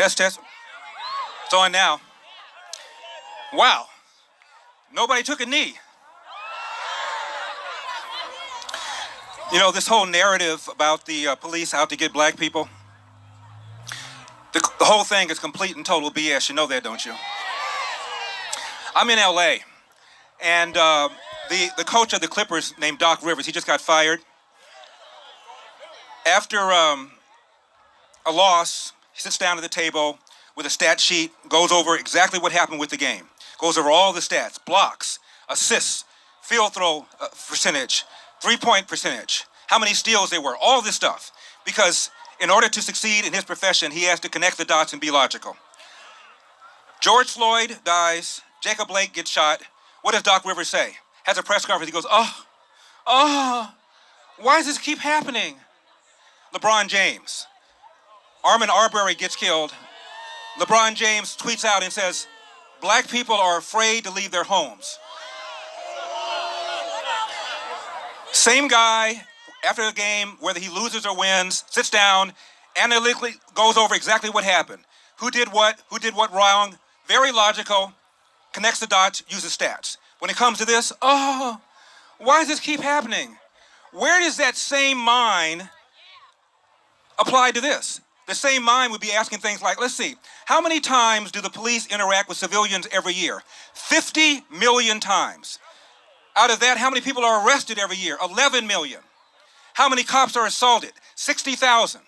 Test, test. It's on now. Wow. Nobody took a knee. You know, this whole narrative about the police out to get black people, the whole thing is complete and total BS. You know that, don't you? I'm in LA, and the coach of the Clippers named Doc Rivers, he just got fired. After a loss, he sits down at the table with a stat sheet, goes over exactly what happened with the game, goes over all the stats, blocks, assists, field throw percentage, three-point percentage, how many steals there were, all this stuff. Because in order to succeed in his profession, he has to connect the dots and be logical. George Floyd dies, Jacob Blake gets shot. What does Doc Rivers say? Has a press conference, he goes, why does this keep happening? LeBron James, Armin Arbery gets killed. LeBron James tweets out and says, black people are afraid to leave their homes. Same guy, after the game, whether he loses or wins, sits down, analytically goes over exactly what happened. Who did what wrong, very logical, connects the dots, uses stats. When it comes to this, why does this keep happening? Where does that same mind apply to this? The same mind would be asking things like, let's see, how many times do the police interact with civilians every year? 50 million times. Out of that, how many people are arrested every year? 11 million. How many cops are assaulted? 60,000.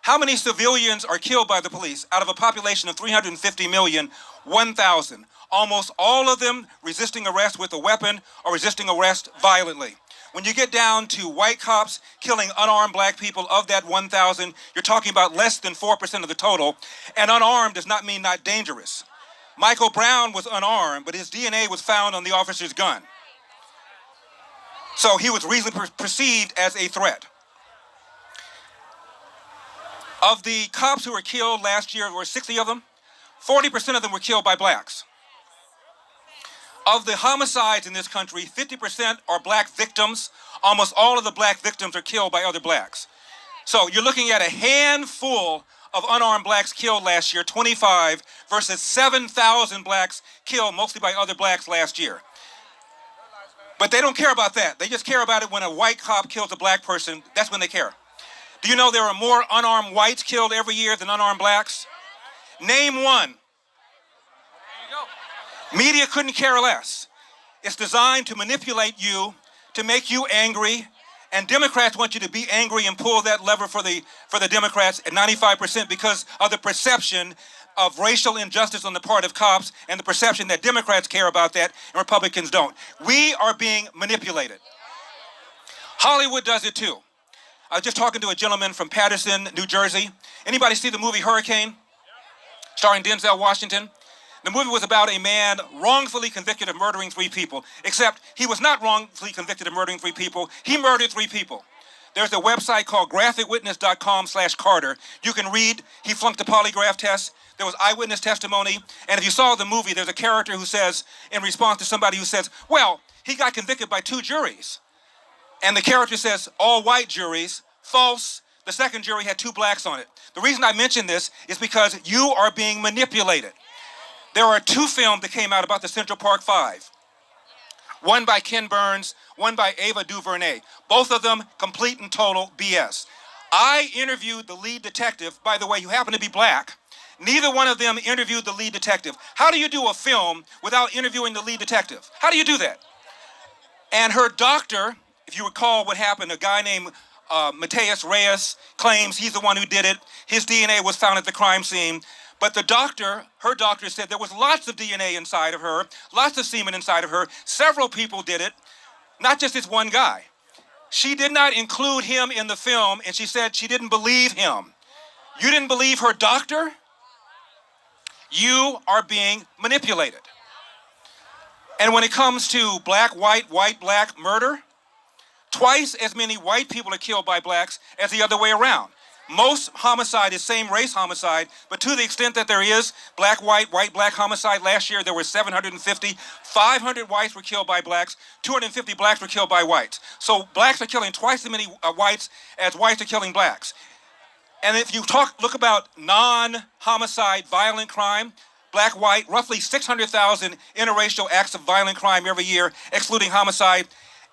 How many civilians are killed by the police? Out of a population of 350 million, 1,000. Almost all of them resisting arrest with a weapon or resisting arrest violently. When you get down to white cops killing unarmed black people, of that 1,000, you're talking about less than 4% of the total. And unarmed does not mean not dangerous. Michael Brown was unarmed, but his DNA was found on the officer's gun. So he was reasonably perceived as a threat. Of the cops who were killed last year, there were 60 of them, 40% of them were killed by blacks. Of the homicides in this country, 50% are black victims. Almost all of the black victims are killed by other blacks. So you're looking at a handful of unarmed blacks killed last year, 25, versus 7,000 blacks killed mostly by other blacks last year. But they don't care about that. They just care about it when a white cop kills a black person. That's when they care. Do you know there are more unarmed whites killed every year than unarmed blacks? Name one. Media couldn't care less. It's designed to manipulate you, to make you angry, and Democrats want you to be angry and pull that lever for the Democrats at 95% because of the perception of racial injustice on the part of cops and the perception that Democrats care about that and Republicans don't. We are being manipulated. Hollywood does it too. I was just talking to a gentleman from Paterson, New Jersey. Anybody see the movie Hurricane? Starring Denzel Washington. The movie was about a man wrongfully convicted of murdering 3 people, except he was not wrongfully convicted of murdering 3 people. He murdered 3 people. There's a website called graphicwitness.com/Carter. You can read, he flunked the polygraph test. There was eyewitness testimony. And if you saw the movie, there's a character who says, in response to somebody who says, well, he got convicted by 2 juries. And the character says, all white juries, false. The second jury had 2 blacks on it. The reason I mention this is because you are being manipulated. There are 2 films that came out about the Central Park 5. One by Ken Burns, one by Ava DuVernay. Both of them complete and total BS. I interviewed the lead detective, by the way, who happened to be black. Neither one of them interviewed the lead detective. How do you do a film without interviewing the lead detective? How do you do that? And her doctor, if you recall what happened, a guy named Mateus Reyes claims he's the one who did it. His DNA was found at the crime scene. But the doctor, her doctor said there was lots of DNA inside of her, lots of semen inside of her. Several people did it, not just this one guy. She did not include him in the film, and she said she didn't believe him. You didn't believe her doctor? You are being manipulated. And when it comes to black, white, black murder, twice as many white people are killed by blacks as the other way around. Most homicide is same race homicide, but to the extent that there is black, white, black homicide, last year there were 750. 500 whites were killed by blacks, 250 blacks were killed by whites. So blacks are killing twice as many whites as whites are killing blacks. And if you look about non-homicide violent crime, black, white, roughly 600,000 interracial acts of violent crime every year, excluding homicide,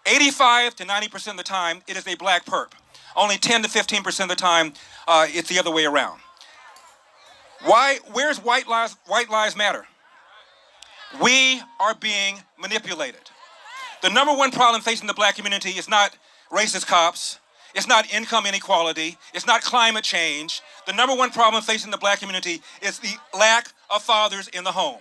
85 to 90% of the time, it is a black perp. Only 10 to 15% of the time, it's the other way around. Why? Where's White Lives Matter? We are being manipulated. The number one problem facing the black community is not racist cops. It's not income inequality. It's not climate change. The number one problem facing the black community is the lack of fathers in the home.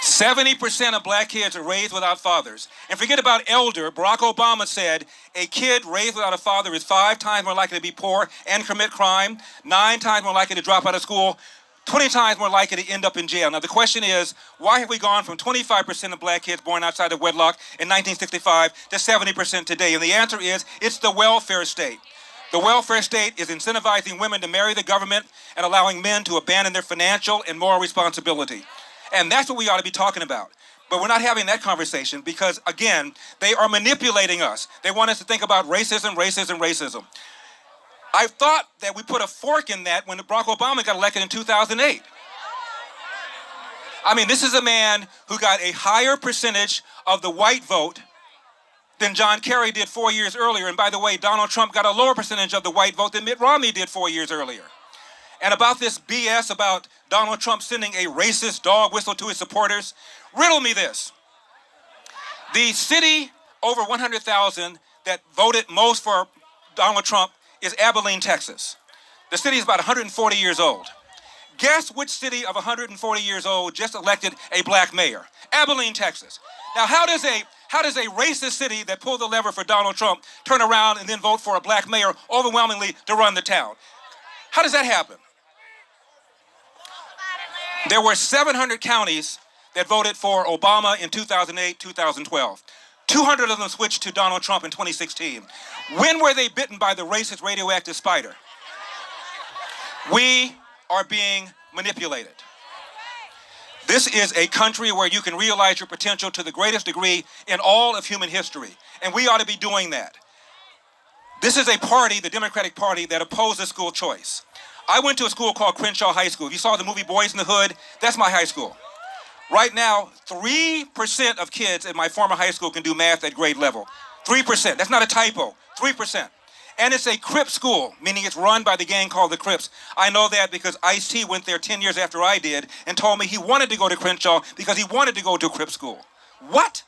70% of black kids are raised without fathers. And forget about elder. Barack Obama said a kid raised without a father is 5 times more likely to be poor and commit crime, 9 times more likely to drop out of school, 20 times more likely to end up in jail. Now the question is, why have we gone from 25% of black kids born outside of wedlock in 1965 to 70% today? And the answer is, it's the welfare state. The welfare state is incentivizing women to marry the government and allowing men to abandon their financial and moral responsibility. And that's what we ought to be talking about. But we're not having that conversation because, again, they are manipulating us. They want us to think about racism, racism, racism. I thought that we put a fork in that when Barack Obama got elected in 2008. I mean, this is a man who got a higher percentage of the white vote than John Kerry did 4 years earlier. And by the way, Donald Trump got a lower percentage of the white vote than Mitt Romney did 4 years earlier. And about this BS about Donald Trump sending a racist dog whistle to his supporters, riddle me this. The city over 100,000 that voted most for Donald Trump is Abilene, Texas. The city is about 140 years old. Guess which city of 140 years old just elected a black mayor? Abilene, Texas. Now, how does a racist city that pulled the lever for Donald Trump turn around and then vote for a black mayor overwhelmingly to run the town? How does that happen? There were 700 counties that voted for Obama in 2008, 2012. 200 of them switched to Donald Trump in 2016. When were they bitten by the racist radioactive spider? We are being manipulated. This is a country where you can realize your potential to the greatest degree in all of human history, and we ought to be doing that. This is a party, the Democratic Party, that opposes school choice. I went to a school called Crenshaw High School. If you saw the movie Boys in the Hood, that's my high school. Right now, 3% of kids at my former high school can do math at grade level. 3%. That's not a typo. 3%. And it's a Crip school, meaning it's run by the gang called the Crips. I know that because Ice-T went there 10 years after I did and told me he wanted to go to Crenshaw because he wanted to go to a Crip school. What?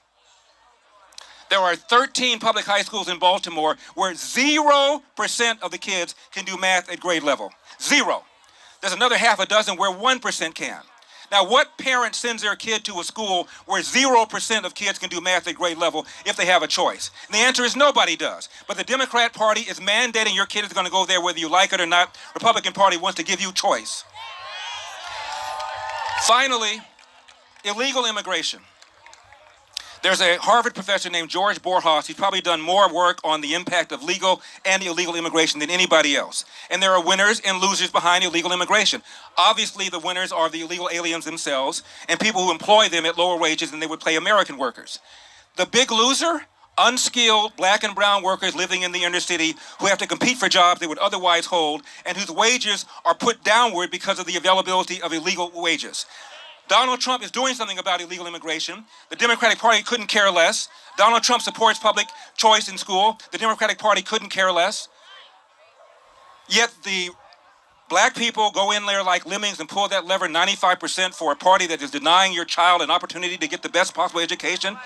There are 13 public high schools in Baltimore where 0% of the kids can do math at grade level. 0. There's another half a dozen where 1% can. Now, what parent sends their kid to a school where 0% of kids can do math at grade level if they have a choice? And the answer is nobody does. But the Democrat Party is mandating your kid is going to go there whether you like it or not. Republican Party wants to give you choice. Finally, illegal immigration. There's a Harvard professor named George Borjas. He's probably done more work on the impact of legal and illegal immigration than anybody else. And there are winners and losers behind illegal immigration. Obviously, the winners are the illegal aliens themselves and people who employ them at lower wages than they would pay American workers. The big loser? Unskilled black and brown workers living in the inner city who have to compete for jobs they would otherwise hold and whose wages are put downward because of the availability of illegal wages. Donald Trump is doing something about illegal immigration. The Democratic Party couldn't care less. Donald Trump supports public choice in school. The Democratic Party couldn't care less. Yet the black people go in there like lemmings and pull that lever 95% for a party that is denying your child an opportunity to get the best possible education,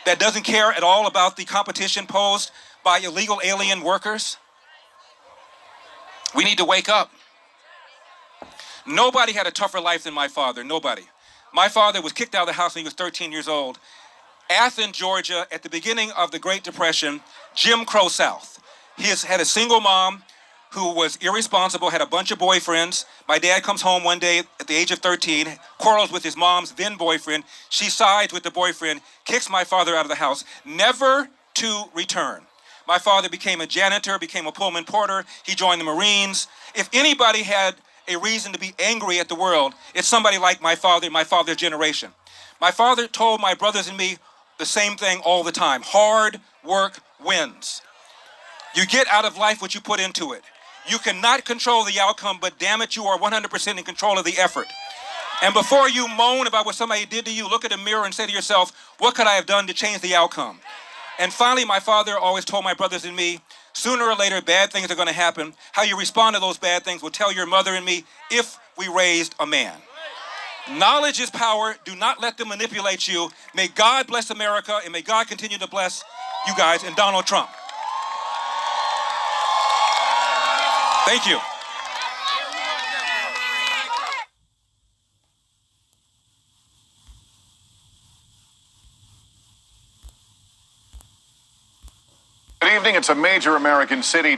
that doesn't care at all about the competition posed by illegal alien workers. We need to wake up. Nobody had a tougher life than my father, nobody. My father was kicked out of the house when he was 13 years old. Athens, Georgia, at the beginning of the Great Depression, Jim Crow South. He had a single mom who was irresponsible, had a bunch of boyfriends. My dad comes home one day at the age of 13, quarrels with his mom's then boyfriend. She sides with the boyfriend, kicks my father out of the house, never to return. My father became a janitor, became a Pullman porter. He joined the Marines. If anybody had a reason to be angry at the world, it's somebody like my father's generation. My father told my brothers and me the same thing all the time. Hard work wins. You get out of life what you put into it. You cannot control the outcome, but damn it, you are 100% in control of the effort. And before you moan about what somebody did to you, look at the mirror and say to yourself, what could I have done to change the outcome? And finally, my father always told my brothers and me, sooner or later, bad things are going to happen. How you respond to those bad things will tell your mother and me if we raised a man. Knowledge is power. Do not let them manipulate you. May God bless America, and may God continue to bless you guys and Donald Trump. Thank you. Good evening. It's a major American city.